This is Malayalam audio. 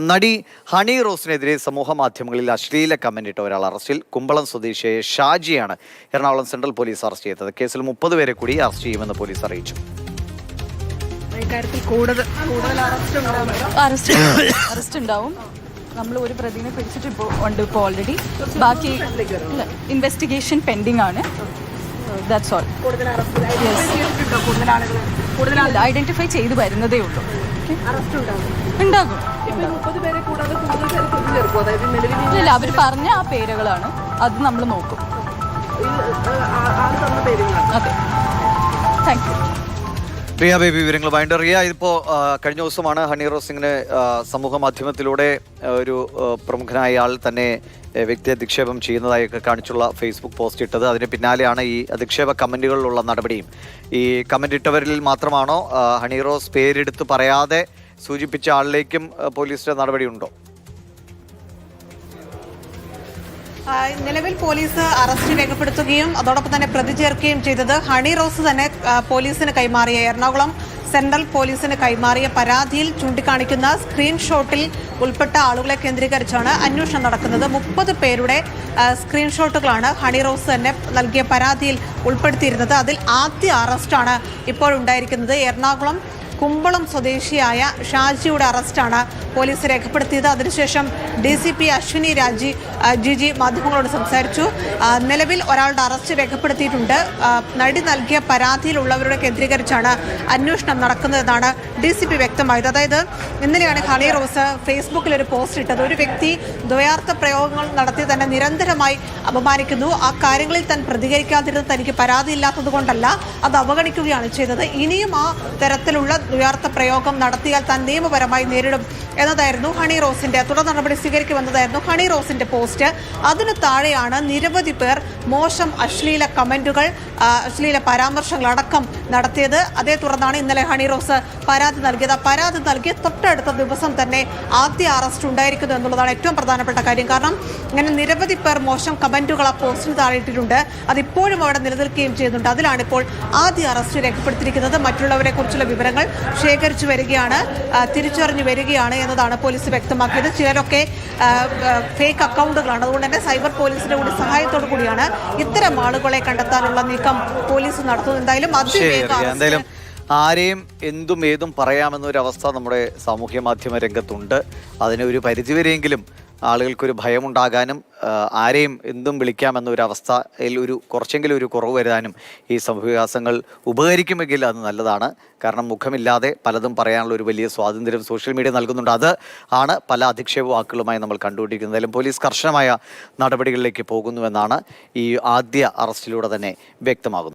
നടി ഹണി റോസിനെതിരെ സമൂഹ മാധ്യമങ്ങളിൽ അശ്ലീല കമന്റ് ഇട്ട ഒരാൾ അറസ്റ്റിൽ. കുമ്പളം സ്വദേശിയായ ഷാജിയാണ് എറണാകുളം സെൻട്രൽ പോലീസ് അറസ്റ്റ് ചെയ്തത്. കേസിൽ 30 പേരെ കൂടി അറസ്റ്റ് ചെയ്യുമെന്ന് പോലീസ് അറിയിച്ചു. അറസ്റ്റ് ഉണ്ടാവും. നമ്മൾ ഒരു പ്രതിനെ പിടിച്ചിട്ട് ഉണ്ട് ഇപ്പോൾ ഓൾറെഡി. ബാക്കി ഇൻവെസ്റ്റിഗേഷൻ പെൻഡിങ് ആണ്. That's all. ഐഡന്റിഫൈ ചെയ്ത് വരുന്നതേ ഉള്ളൂ. ഉണ്ടാകും. ഇല്ല, അവർ പറഞ്ഞ ആ പേരുകളാണ്. അത് നമ്മൾ നോക്കും. അതെ, താങ്ക് യു. റിയ ബേബി വിവരങ്ങളുമായിട്ട്. റിയ, ഇതിപ്പോൾ കഴിഞ്ഞ ദിവസമാണ് ഹണി റോസ് ഇങ്ങനെ സമൂഹ മാധ്യമത്തിലൂടെ ഒരു പ്രമുഖനായ ആൾ തന്നെ വ്യക്തി അധിക്ഷേപം ചെയ്യുന്നതായൊക്കെ കാണിച്ചുള്ള ഫേസ്ബുക്ക് പോസ്റ്റ് ഇട്ടത്. അതിന് പിന്നാലെയാണ് ഈ അധിക്ഷേപ കമൻറ്റുകളിലുള്ള നടപടിയും. ഈ കമൻ്റ് ഇട്ടവരിൽ മാത്രമാണോ ഹണി റോസ് പേരെടുത്ത് പറയാതെ സൂചിപ്പിച്ച ആളിലേക്കും പോലീസിന്റെ നടപടിയുണ്ടോ? നിലവിൽ പോലീസ് അറസ്റ്റ് രേഖപ്പെടുത്തുകയും അതോടൊപ്പം തന്നെ പ്രതി ചേർക്കുകയും ചെയ്തത് ഹണി റോസ് തന്നെ പോലീസിന് കൈമാറിയ എറണാകുളം സെൻട്രൽ പോലീസിന് കൈമാറിയ പരാതിയിൽ ചൂണ്ടിക്കാണിക്കുന്ന സ്ക്രീൻഷോട്ടിൽ ഉൾപ്പെട്ട ആളുകളെ കേന്ദ്രീകരിച്ചാണ് അന്വേഷണം നടക്കുന്നത്. 30 പേരുടെ സ്ക്രീൻഷോട്ടുകളാണ് ഹണി റോസ് തന്നെ നൽകിയ പരാതിയിൽ ഉൾപ്പെടുത്തിയിരുന്നത്. അതിൽ ആദ്യ അറസ്റ്റാണ് ഇപ്പോഴുണ്ടായിരിക്കുന്നത്. എറണാകുളം കുമ്പളം സ്വദേശിയായ ഷാജിയുടെ അറസ്റ്റാണ് പോലീസ് രേഖപ്പെടുത്തിയത്. അതിനുശേഷം DCP അശ്വിനി ജിജി മാധ്യമങ്ങളോട് സംസാരിച്ചു. നിലവിൽ ഒരാളുടെ അറസ്റ്റ് രേഖപ്പെടുത്തിയിട്ടുണ്ട്. നടി നൽകിയ പരാതിയിലുള്ളവരുടെ കേന്ദ്രീകരിച്ചാണ് അന്വേഷണം നടക്കുന്നതെന്നാണ് DCP വ്യക്തമായത്. അതായത് ഇന്നലെയാണ് ഹണി റോസ് ഫേസ്ബുക്കിൽ ഒരു പോസ്റ്റ് ഇട്ടത്. ഒരു വ്യക്തി ദ്വയാർത്ഥ പ്രയോഗങ്ങൾ നടത്തി തന്നെ നിരന്തരമായി അപമാനിക്കുന്നു. ആ കാര്യങ്ങളിൽ താൻ പ്രതികരിക്കാതിരുന്നത് തനിക്ക് പരാതിയില്ലാത്തത് കൊണ്ടല്ല, അത് അവഗണിക്കുകയാണ് ചെയ്തത്. ഇനിയും ആ തരത്തിലുള്ള ദ്വയാർത്ഥ പ്രയോഗം നടത്തിയാൽ താൻ നിയമപരമായി നേരിടും എന്നതായിരുന്നു ഹണി റോസിന്റെ തുടർ നടപടി സ്വീകരിക്കുമെന്നതായിരുന്നു ഹണി റോസിന്റെ പോസ്റ്റ്. അതിനു താഴെയാണ് നിരവധി പേർ മോശം അശ്ലീല കമന്റുകൾ, അശ്ലീല പരാമർശങ്ങൾ അടക്കം നടത്തിയത്. അതേ തുടർന്നാണ് ഇന്നലെ ഹണി റോസ് പരാതി നൽകിയത്. പരാതി നൽകിയ തൊട്ടടുത്ത ദിവസം തന്നെ ആദ്യ അറസ്റ്റ് ഉണ്ടായിരിക്കുന്നു എന്നുള്ളതാണ് ഏറ്റവും പ്രധാനപ്പെട്ട കാര്യം. കാരണം ഇങ്ങനെ നിരവധി പേർ മോശം കമന്റുകൾ ആ പോസ്റ്റിന് താഴെ ഇട്ടിട്ടുണ്ട്. അതിപ്പോഴും അവിടെ നിലനിൽക്കുകയും ചെയ്യുന്നുണ്ട്. അതിലാണ് ഇപ്പോൾ ആദ്യ അറസ്റ്റ് രേഖപ്പെടുത്തിയിരിക്കുന്നത്. മറ്റുള്ളവരെ കുറിച്ചുള്ള വിവരങ്ങൾ ശേഖരിച്ചു വരികയാണ്, തിരിച്ചറിഞ്ഞു വരികയാണ് എന്നതാണ് പോലീസ് വ്യക്തമാക്കിയത്. ചിലരൊക്കെ ഫേക്ക് അക്കൗണ്ടുകളാണ്. അതുകൊണ്ട് തന്നെ സൈബർ പോലീസിന്റെ കൂടി സഹായത്തോടു കൂടിയാണ് ഇത്തരം ആളുകളെ കണ്ടെത്താനുള്ള നീക്കം പോലീസ് നടത്തുന്നത്. എന്തായാലും ആരെയും എന്തും ഏതും പറയാമെന്നൊരവസ്ഥ നമ്മുടെ സാമൂഹ്യ മാധ്യമ രംഗത്തുണ്ട്. അതിന് ഒരു പരിധിവരെയെങ്കിലും ആളുകൾക്കൊരു ഭയമുണ്ടാകാനും ആരെയും എന്തും വിളിക്കാമെന്നൊരവസ്ഥയിൽ കുറച്ചെങ്കിലും ഒരു കുറവ് വരുത്താനും ഈ സംഭവവികാസങ്ങൾ ഉപകരിക്കുമെങ്കിൽ അത് നല്ലതാണ്. കാരണം മുഖമില്ലാതെ പലതും പറയാനുള്ള ഒരു വലിയ സ്വാതന്ത്ര്യം സോഷ്യൽ മീഡിയ നൽകുന്നുണ്ട്. അത് ആണ് പല അധിക്ഷേപ വാക്കുകളുമായി നമ്മൾ കണ്ടുകൊണ്ടിരിക്കുന്നതായാലും പോലീസ് കർശനമായ നടപടികളിലേക്ക് പോകുന്നുവെന്നാണ് ഈ ആദ്യ അറസ്റ്റിലൂടെ തന്നെ വ്യക്തമാകുന്നത്.